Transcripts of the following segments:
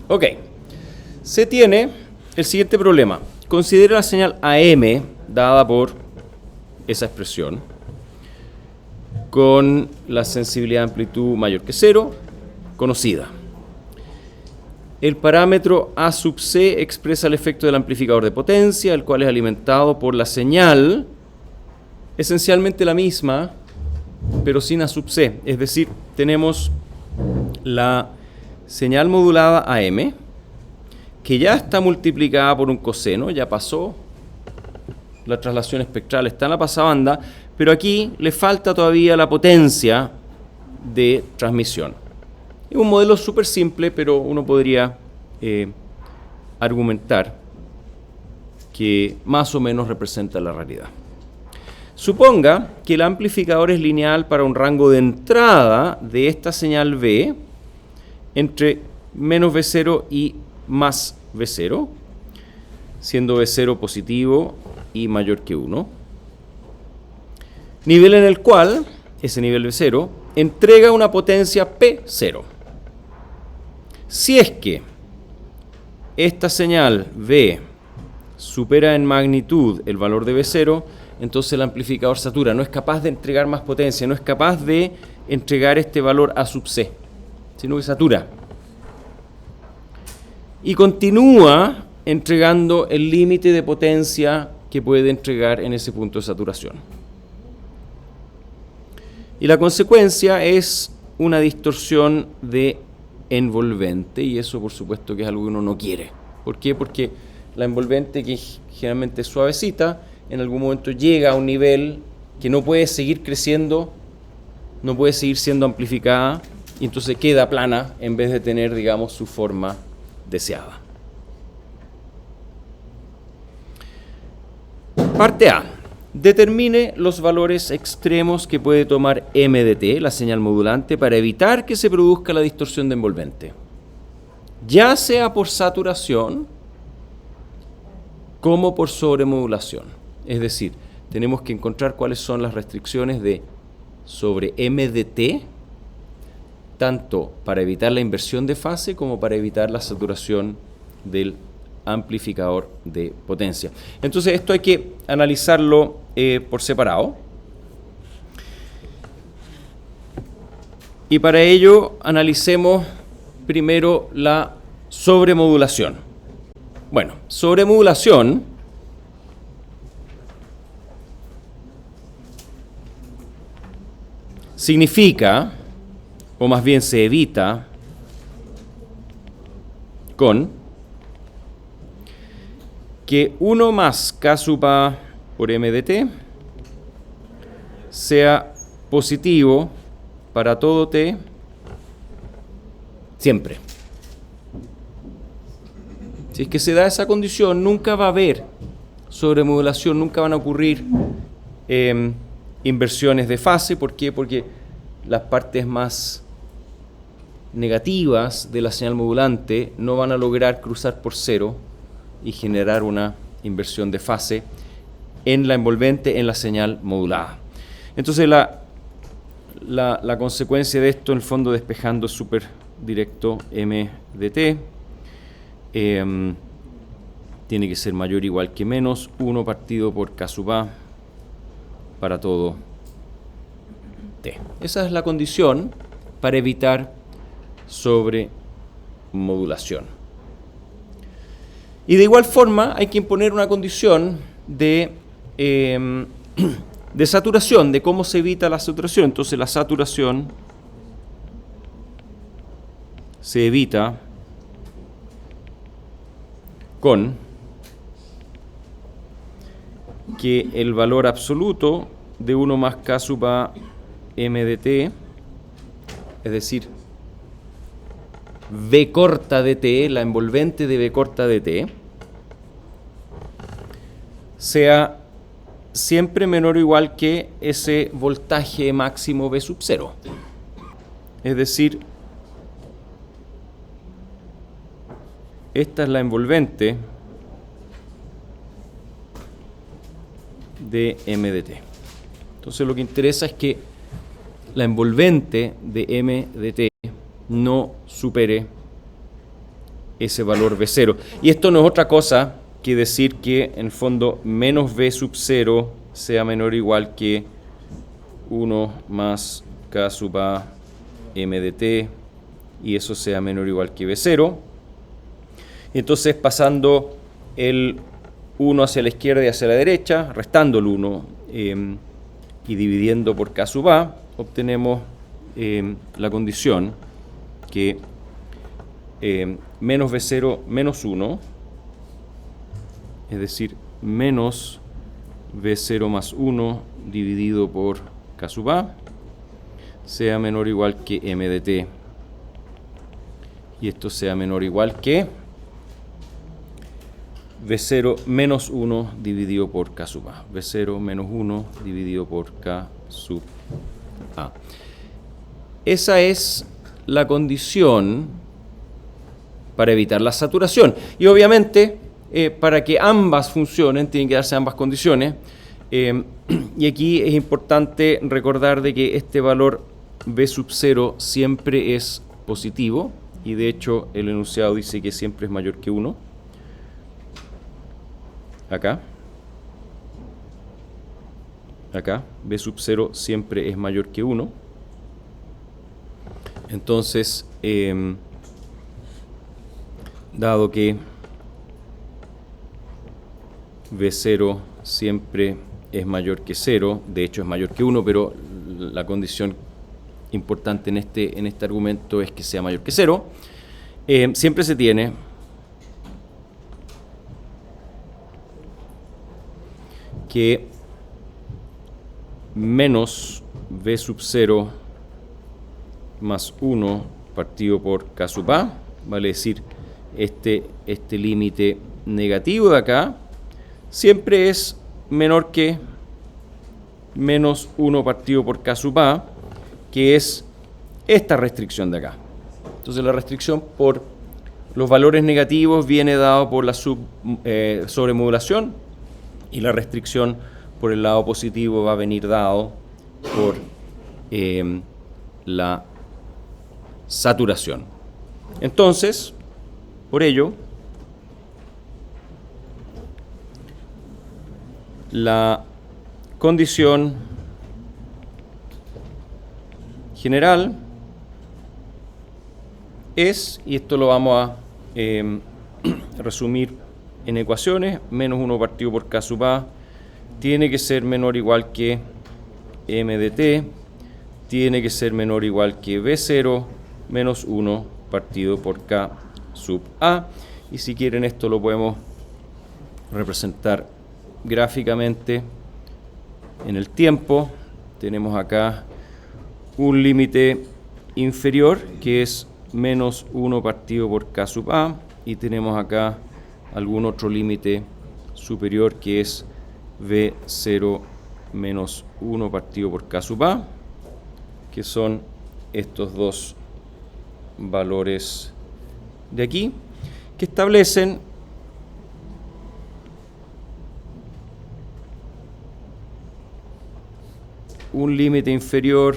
Ok, se tiene el siguiente problema. Considera la señal AM dada por esa expresión con la sensibilidad de amplitud mayor que 0, conocida. El parámetro A sub C expresa el efecto del amplificador de potencia, el cual es alimentado por la señal, esencialmente la misma, pero sin A sub C. Es decir, tenemos la señal modulada AM, que ya está multiplicada por un coseno, ya pasó la traslación espectral, está en la pasabanda, pero aquí le falta todavía la potencia de transmisión. Es un modelo súper simple, pero uno podría argumentar que más o menos representa la realidad. Suponga que el amplificador es lineal para un rango de entrada de esta señal B entre menos V0 y más V0, siendo V0 positivo y mayor que 1. Nivel en el cual, ese nivel V0, entrega una potencia P0. Si es que esta señal V supera en magnitud el valor de V0, entonces el amplificador satura, no es capaz de entregar más potencia, no es capaz de entregar este valor A sub C, sino que satura. Y continúa entregando el límite de potencia que puede entregar en ese punto de saturación. Y la consecuencia es una distorsión de envolvente, y eso por supuesto que es algo que uno no quiere. ¿Por qué? Porque la envolvente, que generalmente es suavecita, en algún momento llega a un nivel que no puede seguir creciendo, no puede seguir siendo amplificada, y entonces queda plana en vez de tener, digamos, su forma deseada. Parte A. Determine los valores extremos que puede tomar M de T, la señal modulante, para evitar que se produzca la distorsión de envolvente, ya sea por saturación como por sobremodulación. Es decir, tenemos que encontrar cuáles son las restricciones de sobre M de T, tanto para evitar la inversión de fase como para evitar la saturación del amplificador de potencia. Entonces esto hay que analizarlo por separado. Y para ello analicemos primero la sobremodulación. Bueno, sobremodulación significa, o más bien se evita, con que 1 más K sub A por M de T sea positivo para todo T siempre. Si es que se da esa condición, nunca va a haber sobremodulación, nunca van a ocurrir inversiones de fase. ¿Por qué? Porque las partes más negativas de la señal modulante no van a lograr cruzar por cero y generar una inversión de fase en la envolvente, en la señal modulada. Entonces la consecuencia de esto, en el fondo despejando, es súper directo. M de T tiene que ser mayor o igual que menos 1 partido por K sub A para todo T. Esa es la condición para evitar sobremodulación. Y de igual forma hay que imponer una condición de saturación, de cómo se evita la saturación. Entonces la saturación se evita con que el valor absoluto de 1 más K sub A M de T, es decir, V corta de T, la envolvente de V corta de T, sea siempre menor o igual que ese voltaje máximo V sub 0. Es decir, esta es la envolvente de M de T. Entonces lo que interesa es que la envolvente de M de T no supere ese valor B0. Y esto no es otra cosa que decir que en el fondo menos B sub 0 sea menor o igual que 1 más K sub A M de T, y eso sea menor o igual que B0. Entonces, pasando el 1 hacia la izquierda y hacia la derecha, restando el 1 y dividiendo por K sub A, obtenemos la condición que menos B0 menos 1, es decir, menos B0 más 1 dividido por K sub A, sea menor o igual que M de T. Y esto sea menor o igual que B0 menos 1 dividido por K sub A. B0 menos 1 dividido por K sub A. Esa es la condición para evitar la saturación. Y obviamente, para que ambas funcionen, tienen que darse ambas condiciones. Y aquí es importante recordar de que este valor B sub 0 siempre es positivo. Y de hecho, el enunciado dice que siempre es mayor que 1. Acá, B sub 0 siempre es mayor que 1. Entonces, dado que B0 siempre es mayor que 0, de hecho es mayor que 1, pero la condición importante en este argumento es que sea mayor que 0, siempre se tiene que menos B sub 0 más 1 partido por K sub A, vale decir, este límite negativo de acá, siempre es menor que menos 1 partido por K sub A, que es esta restricción de acá. Entonces la restricción por los valores negativos viene dado por la sobremodulación, y la restricción por el lado positivo va a venir dado por la saturación. Entonces, por ello, la condición general es, y esto lo vamos a resumir en ecuaciones, menos 1 partido por K sub A tiene que ser menor o igual que M de T, tiene que ser menor o igual que B0 menos 1 partido por K sub A. Y si quieren, esto lo podemos representar gráficamente en el tiempo. Tenemos acá un límite inferior que es menos 1 partido por K sub A, y tenemos acá algún otro límite superior que es B0 menos 1 partido por K sub A, que son estos dos valores de aquí, que establecen un límite inferior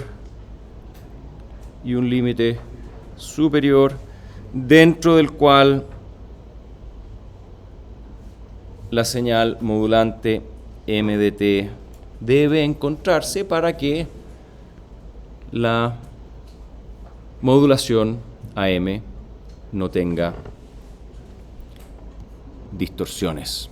y un límite superior, dentro del cual la señal modulante M de T debe encontrarse para que la modulación AM no tenga distorsiones.